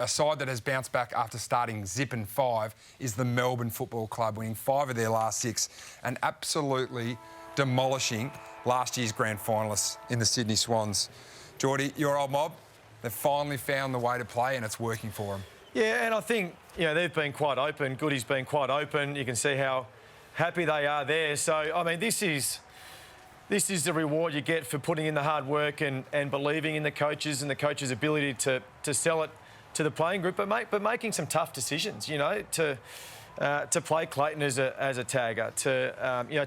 a side that has bounced back after starting zipping 5 is the Melbourne Football Club, winning 5 of their last 6 and absolutely demolishing last year's grand finalists in the Sydney Swans. Geordie, your old mob, they've finally found the way to play and it's working for them. Yeah, and I think, they've been quite open. Goody's been quite open. You can see how happy they are there. So, I mean, this is the reward you get for putting in the hard work and believing in the coaches and the coaches' ability to sell it to the playing group, but making some tough decisions, to play Clayton as a tagger,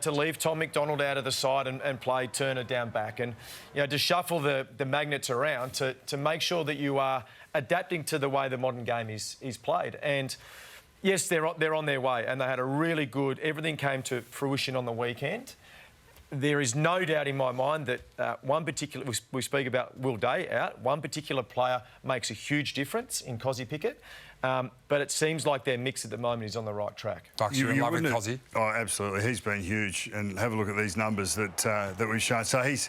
to leave Tom McDonald out of the side and play Turner down back, and to shuffle the magnets around to make sure that you are adapting to the way the modern game is played. And yes, they're on their way, and they had a really good. Everything came to fruition on the weekend. There is no doubt in my mind that one particular, we speak about Will Day out, one particular player makes a huge difference in Cozzy Pickett, but it seems like their mix at the moment is on the right track. Bucks, you're in love with Cozzy? Oh, absolutely. He's been huge. And have a look at these numbers that we've shown. So he's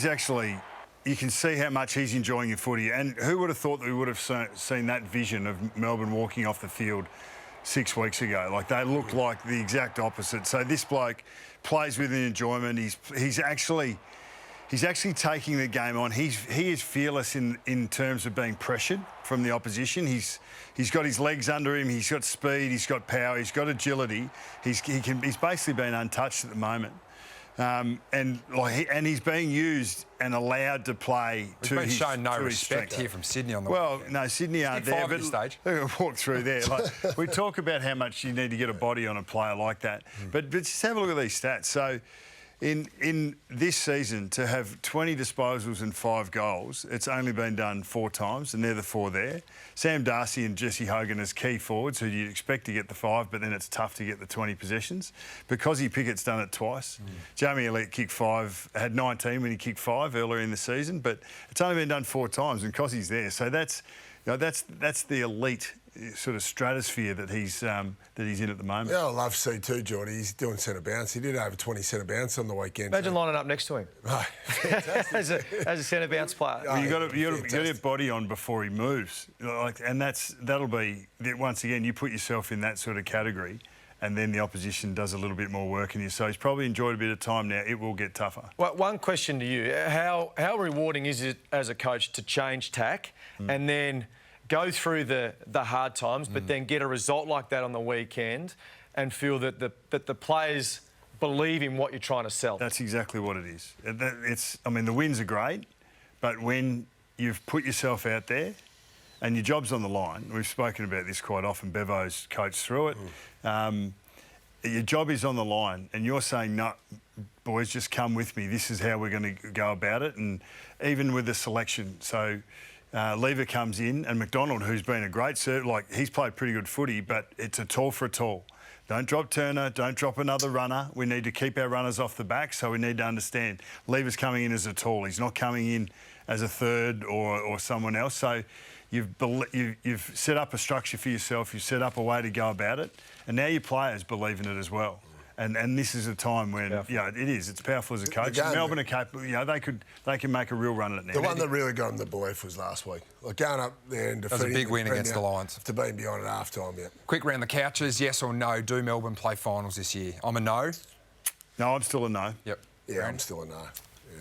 actually, you can see how much he's enjoying your footy. And who would have thought that we would have seen that vision of Melbourne walking off the field 6 weeks ago? Like, they look like the exact opposite. So this bloke plays with enjoyment. He's actually taking the game on. He is fearless in terms of being pressured from the opposition. He's got his legs under him. He's got speed. He's got power. He's got agility. He's basically been untouched at the moment. And he's being used and allowed to play to his We've been shown no respect strength here from Sydney on the weekend. No, Sydney aren't there, but stage. they're going to walk through there. Like, we talk about how much you need to get a body on a player like that, but just have a look at these stats. So, in this season, to have 20 disposals and 5 goals, it's only been done 4 times, and they're the 4 there. Sam Darcy and Jesse Hogan as key forwards, who you'd expect to get the 5, but then it's tough to get the 20 possessions. Because Pickett's done it twice. Jamie Elliott kicked 5, had 19 when he kicked 5 earlier in the season, but it's only been done 4 times, and Cozzy's there. So that's the elite sort of stratosphere that he's in at the moment. Yeah, I love to see too, Geordie. He's doing centre bounce. He did over 20 centre bounce on the weekend. Imagine lining up next to him. Right. as a centre bounce player. Well, you got to get your body on before he moves, and that'll be once again you put yourself in that sort of category, and then the opposition does a little bit more work in you. So he's probably enjoyed a bit of time now. It will get tougher. Well, one question to you: How rewarding is it as a coach to change tack and then go through the hard times, but then get a result like that on the weekend and feel that the players believe in what you're trying to sell? That's exactly what it is. I mean, the wins are great, but when you've put yourself out there and your job's on the line, we've spoken about this quite often, Bevo's coached through it, your job is on the line and you're saying, no, boys, just come with me. This is how we're going to go about it. And even with the selection, so Lever comes in, and McDonald, who's been a great he's played pretty good footy, but it's a tall for a tall. Don't drop Turner, don't drop another runner. We need to keep our runners off the back, so we need to understand Lever's coming in as a tall. He's not coming in as a third or someone else. So you've set up a structure for yourself, you've set up a way to go about it, and now your players believe in it as well. And this is a time when, it is. It's powerful as a coach. Melbourne are capable. They can make a real run at it now. The one that really got them the belief was last week. Like going up there and defeating. That was a big win against the Lions. To being behind at half time, yeah. Quick round the couches, yes or no, do Melbourne play finals this year? I'm a no. No, I'm still a no. Yep. Yeah, I'm still a no.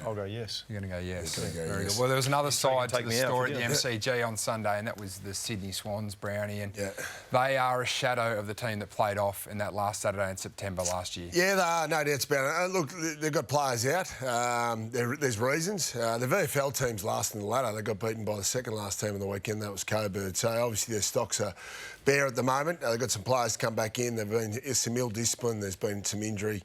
I'll go yes. You're going to go yes. Very good. Well, there was another side to the story at the out, MCG on Sunday, and that was the Sydney Swans, Brownie, and they are a shadow of the team that played off in that last Saturday in September last year. Yeah, they are, no doubts about it. Look, they've got players out. There's reasons. The VFL team's last in the ladder. They got beaten by the second last team on the weekend. That was Coburg. So obviously their stocks are bare at the moment. They've got some players come back in. There's been some ill discipline. There's been some injury.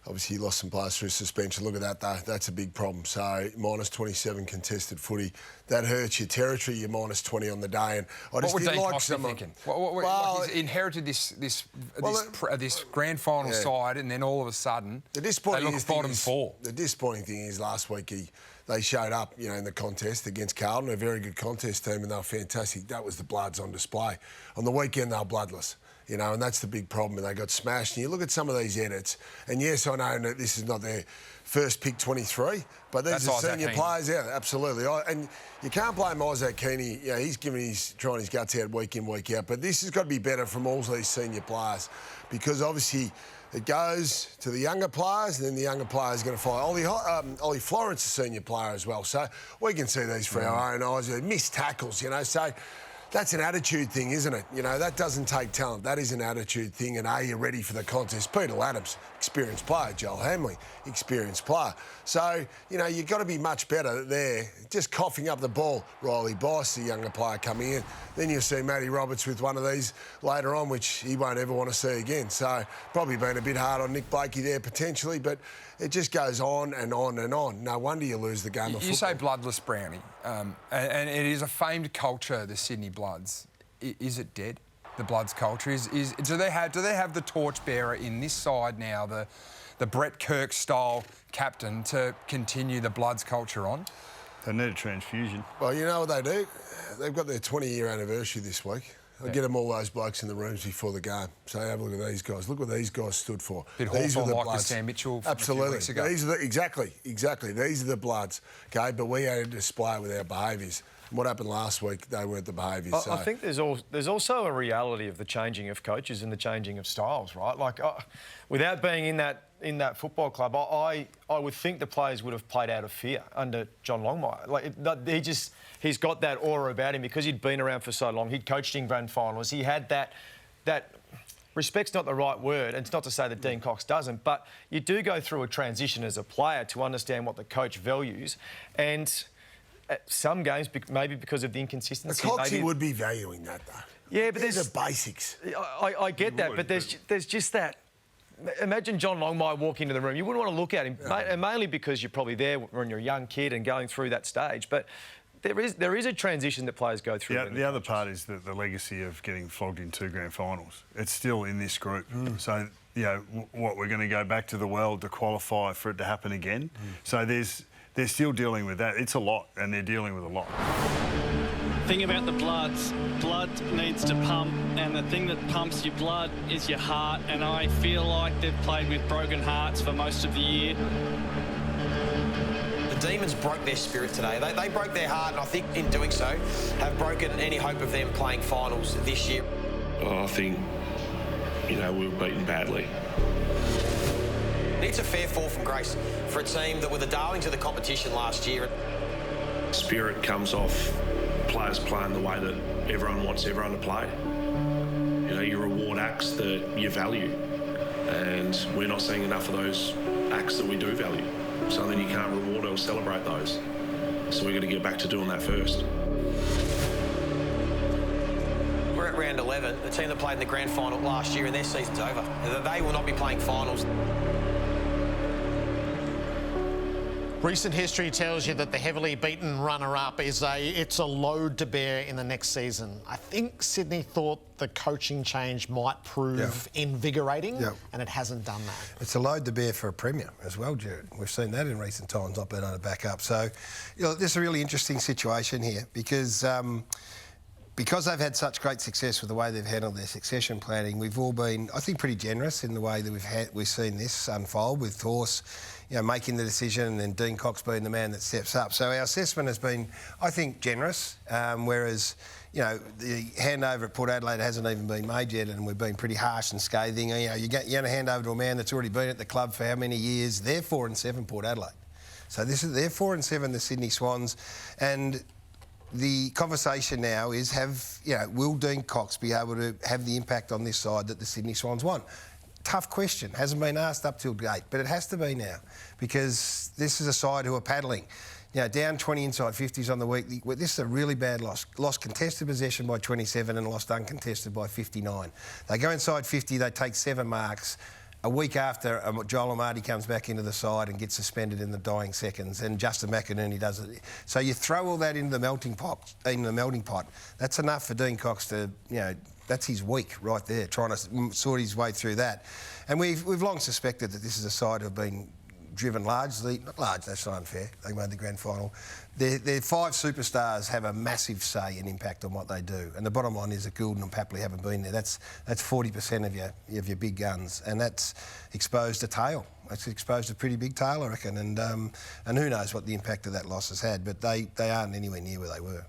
Obviously, he lost some players through suspension. Look at that, though. That's a big problem. So, minus 27 contested footy. That hurts your territory, you're minus 20 on the day. And I just didn't like someone... He's inherited this grand final side, and then all of a sudden, they look bottom 4. The disappointing thing is last week they showed up, you know, in the contest against Carlton, a very good contest team, and they were fantastic. That was the Bloods on display. On the weekend, they were bloodless. You know, and that's the big problem. And they got smashed. And you look at some of these edits, and yes, I know that this is not their first pick 23, but these are senior players out. Absolutely. And you can't blame Isaac Keaney. You know, he's trying his guts out week in, week out. But this has got to be better from all these senior players, because obviously it goes to the younger players, and then the younger players are going to follow. Ollie Florence is a senior player as well. So we can see these for our own eyes. Missed tackles, you know. So that's an attitude thing, isn't it? You know, that doesn't take talent. That is an attitude thing. And are you ready for the contest? Peter Adams, experienced player. Joel Hamley, experienced player. So, you know, you've got to be much better there. Just coughing up the ball. Riley Boss, the younger player, coming in. Then you'll see Matty Roberts with one of these later on, which he won't ever want to see again. So probably been a bit hard on Nick Blakey there potentially, but it just goes on and on and on. No wonder you lose the game of football. You say bloodless, Brownie, and it is a famed culture, the Sydney Bloods. Is it dead? The Bloods culture do they have the torchbearer in this side now, the Brett Kirk style captain, to continue the Bloods culture on? They need a transfusion. Well, you know what they do? They've got their 20-year anniversary this week. I get them all those blokes in the rooms before the game. So have a look at these guys. Look what these guys stood for. These were the Bloods. Like Sam Mitchell Absolutely. A few weeks ago. These are exactly. These are the Bloods. Okay, but we had a display with our behaviours. What happened last week? They weren't the behaviours. I think there's also a reality of the changing of coaches and the changing of styles, right? Like, without being in that football club, I would think the players would have played out of fear under John Longmire. Like, he's got that aura about him because he'd been around for so long. He'd coached in grand finals. He had that. Respect's not the right word, and it's not to say that Dean Cox doesn't, but you do go through a transition as a player to understand what the coach values, and at some games, maybe because of the inconsistency. Coxie would be valuing that, though. Yeah, but there's the basics. I get that, but there's just that. Imagine John Longmire walking into the room. You wouldn't want to look at him, mainly because you're probably there when you're a young kid and going through that stage. But there is a transition that players go through. Yeah, the other part is the legacy of getting flogged in 2 grand finals. It's still in this group. So, you know, what, we're going to go back to the world to qualify for it to happen again. So they're still dealing with that. It's a lot, and they're dealing with a lot. Thing about the Bloods, blood needs to pump, and the thing that pumps your blood is your heart, and I feel like they've played with broken hearts for most of the year. The Demons broke their spirit today. They broke their heart, and I think in doing so have broken any hope of them playing finals this year. I think, you know, we were beaten badly. It's a fair fall from grace for a team that were the darlings of the competition last year. Spirit comes off players playing the way that everyone wants everyone to play. You know, you reward acts that you value, and we're not seeing enough of those acts that we do value. So then you can't reward or celebrate those. So we've got to get back to doing that first. We're at round 11, the team that played in the grand final last year, and their season's over. They will not be playing finals. Recent history tells you that the heavily beaten runner-up it's a load to bear in the next season. I think Sydney thought the coaching change might prove invigorating, and it hasn't done that. It's a load to bear for a premier as well, Jared. We've seen that in recent times, not being able to back up. So, you know, this is a really interesting situation here because they've had such great success with the way they've handled their succession planning. We've all been, I think, pretty generous in the way that we've seen this unfold with Horse, you know, making the decision, and then Dean Cox being the man that steps up. So our assessment has been, I think, generous, whereas, you know, the handover at Port Adelaide hasn't even been made yet, and we've been pretty harsh and scathing. You know, you're going to hand over to a man that's already been at the club for how many years? They're 4-7, Port Adelaide. So they're 4-7, the Sydney Swans, and the conversation now is, will Dean Cox be able to have the impact on this side that the Sydney Swans want? Tough question. Hasn't been asked up till date, but it has to be now because this is a side who are paddling. You know, down 20 inside 50s on the week. This is a really bad loss. Lost contested possession by 27 and lost uncontested by 59. They go inside 50, they take 7 marks. A week after, Joel Amadi comes back into the side and gets suspended in the dying seconds, and Justin McInerney does it. So you throw all that into the melting pot. That's enough for Dean Cox to, you know, that's his week right there, trying to sort his way through that. And we've long suspected that this is a side who've been driven largely, not large, that's not unfair, they made the grand final. Their 5 superstars have a massive say and impact on what they do. And the bottom line is that Goulden and Papley haven't been there. That's 40% of your big guns, and that's exposed a tail. It's exposed a pretty big tail, I reckon. And who knows what the impact of that loss has had, but they aren't anywhere near where they were.